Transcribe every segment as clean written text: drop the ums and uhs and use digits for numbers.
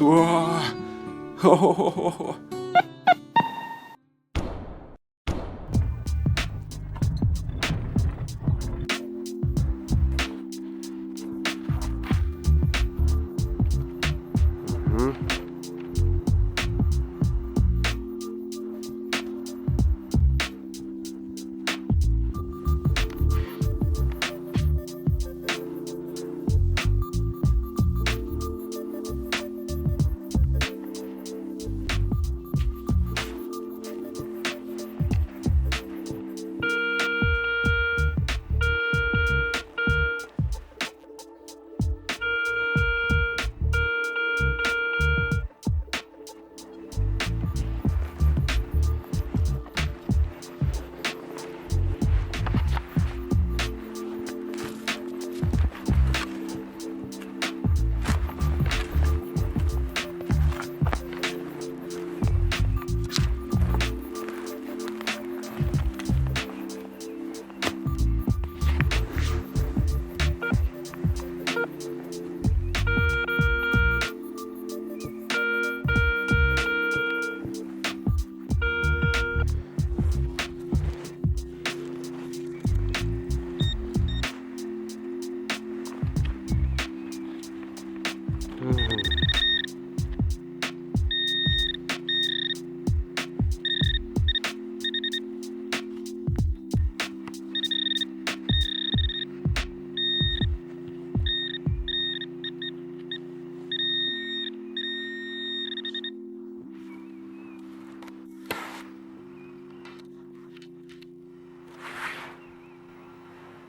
우와. 호호호호.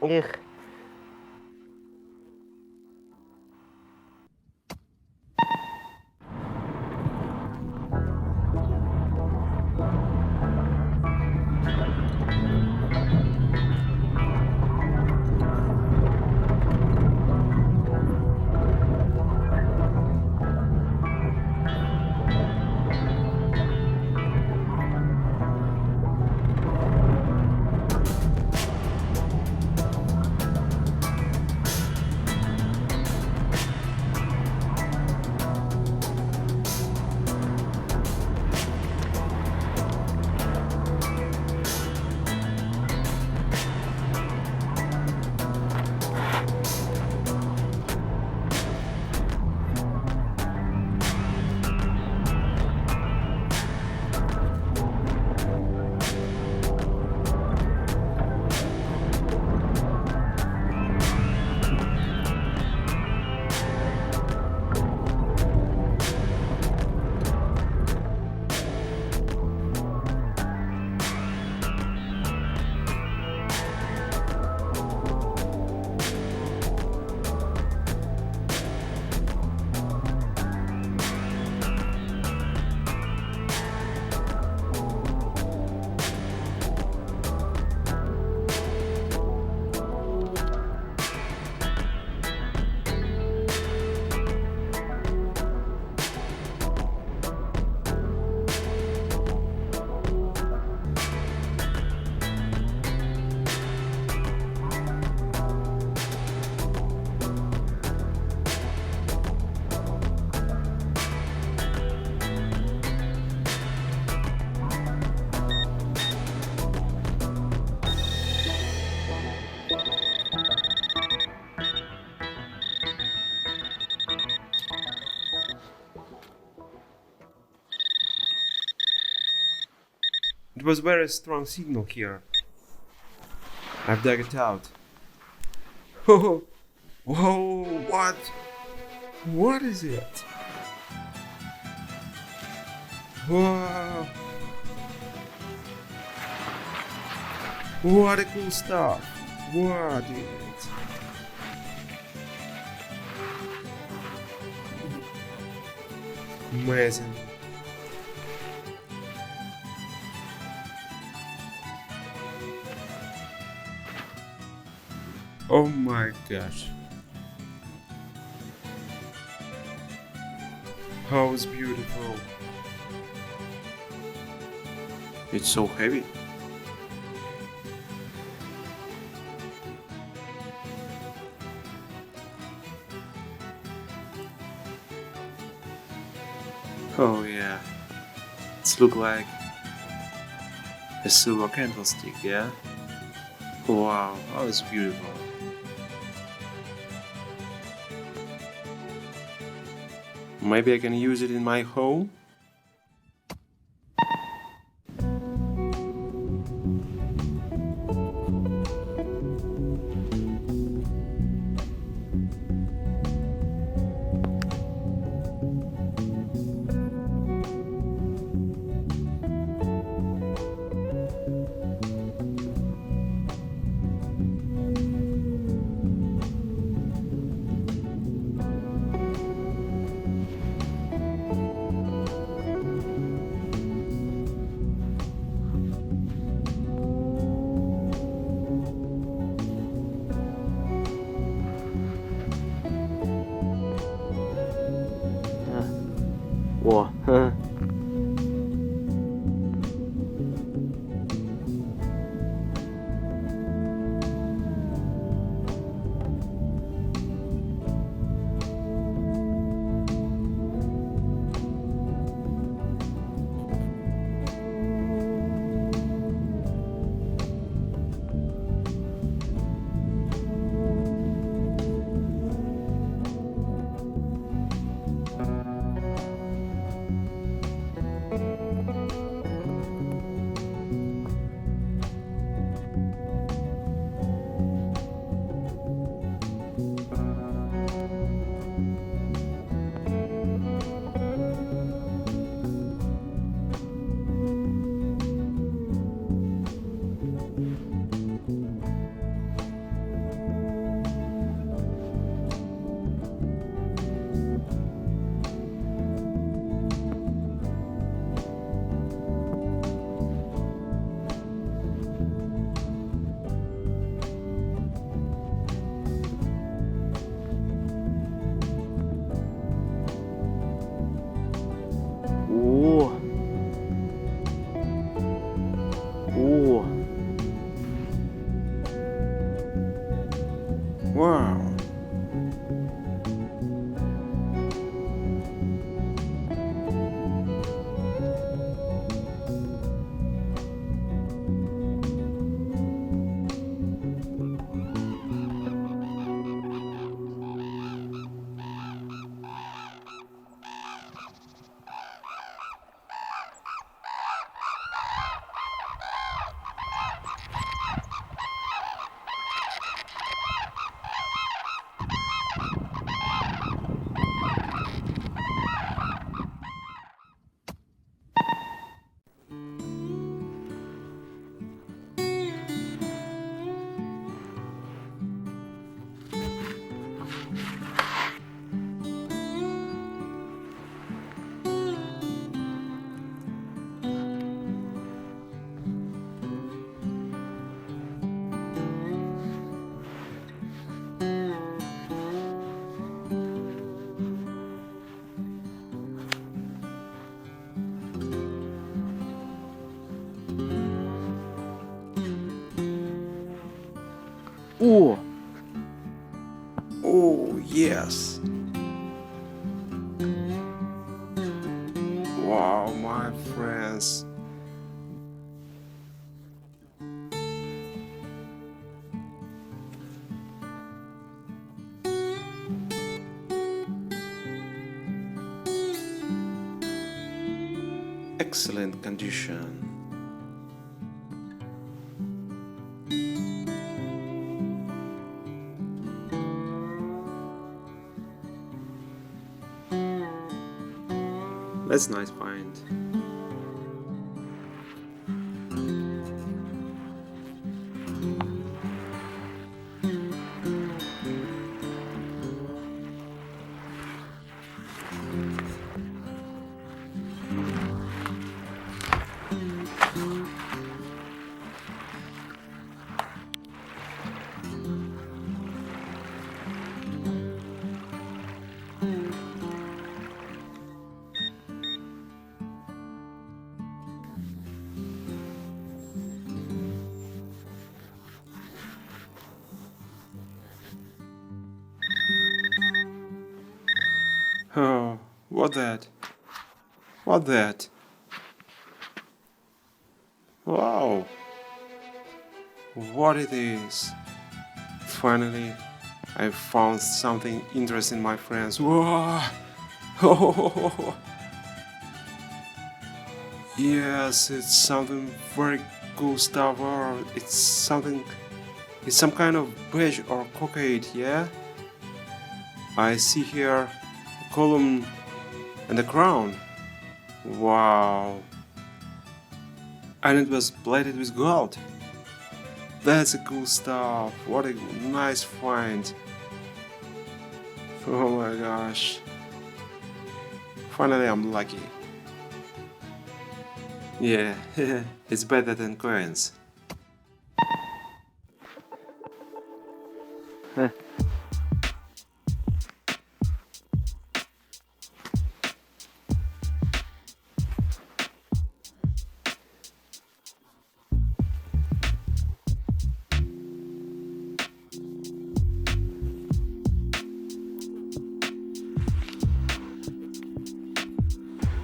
Ugh. It was very strong signal here. I've dug it out. Whoa! Whoa! What? What is it? Whoa! What a cool stuff! What is it? Amazing. Oh my gosh. How it's beautiful. It's so heavy. Oh yeah, it's look like a silver candlestick, yeah? Wow, that was beautiful. Maybe I can use it in my home? Huh. Ooh. Ooh. Wow. Ooh. Oh, yes. Wow, my friends. Excellent condition. That's nice find. Oh, what that? What that? Wow. What it is? Finally, I found something interesting, my friends. Whoa! Yes, it's something very cool stuff. Or it's something. It's some kind of bridge or cockade, yeah? I see here a column and a crown. Wow. And it was plated with gold. That's a cool stuff. What a nice find. Oh my gosh. Finally I'm lucky. Yeah, it's better than coins.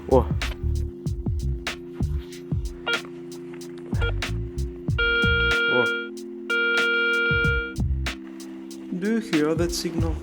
О. О. Do you hear that signal?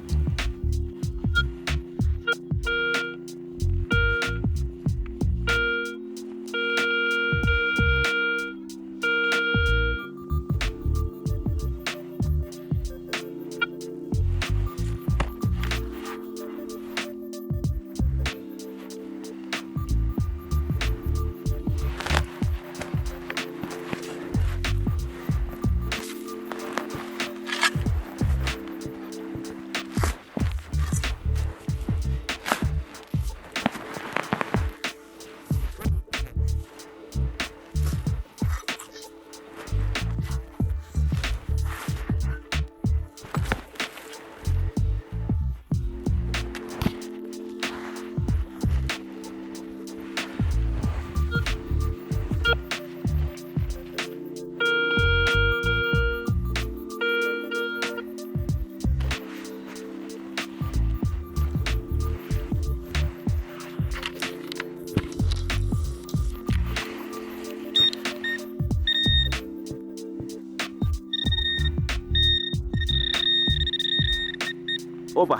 Опа.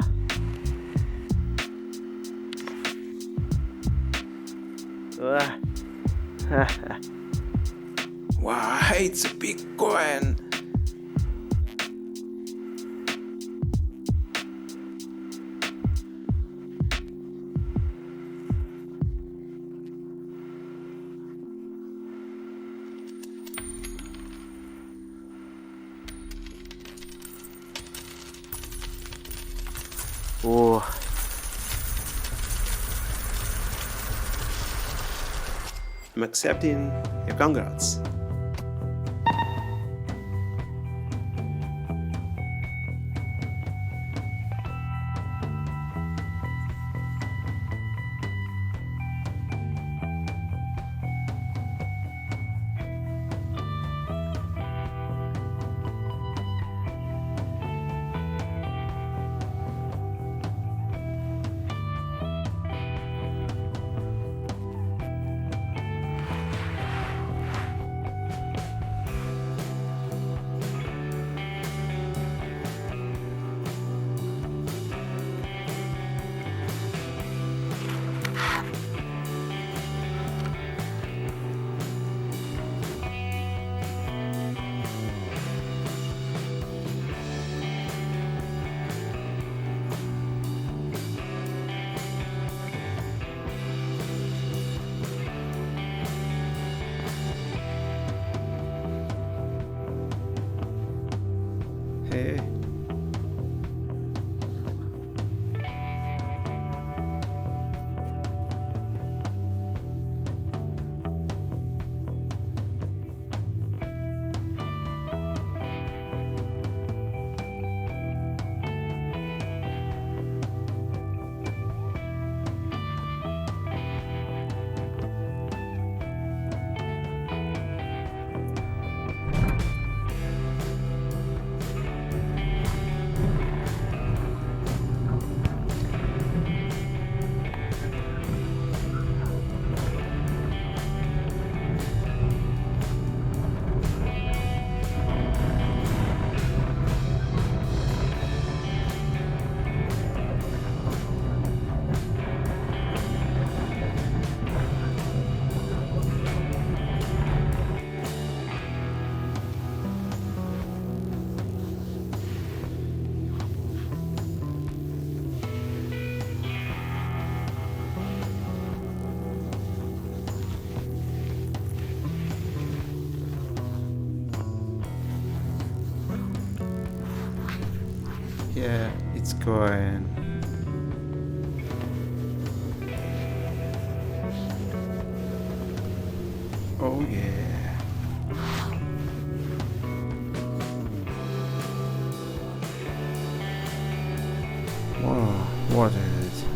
А. Ха-ха. Wow, it's a big coin. О. I'm accepting your congrats. Yeah, it's going. Oh yeah. Wow, what is it?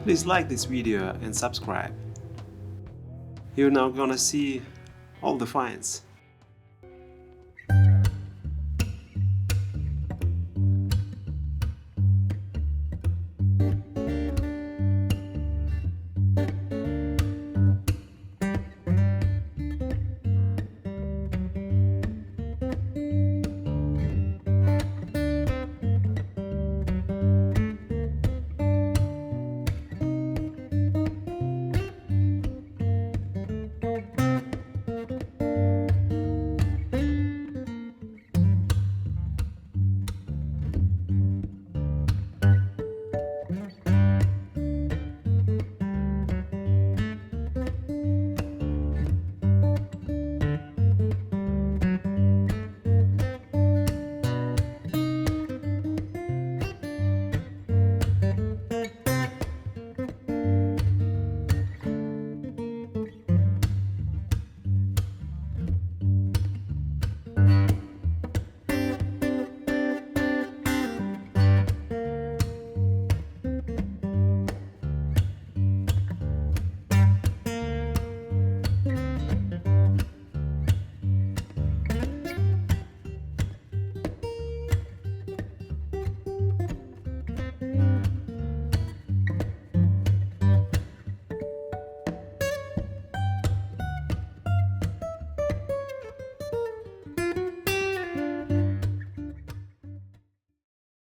Please like this video and subscribe. You're now gonna see all the finds.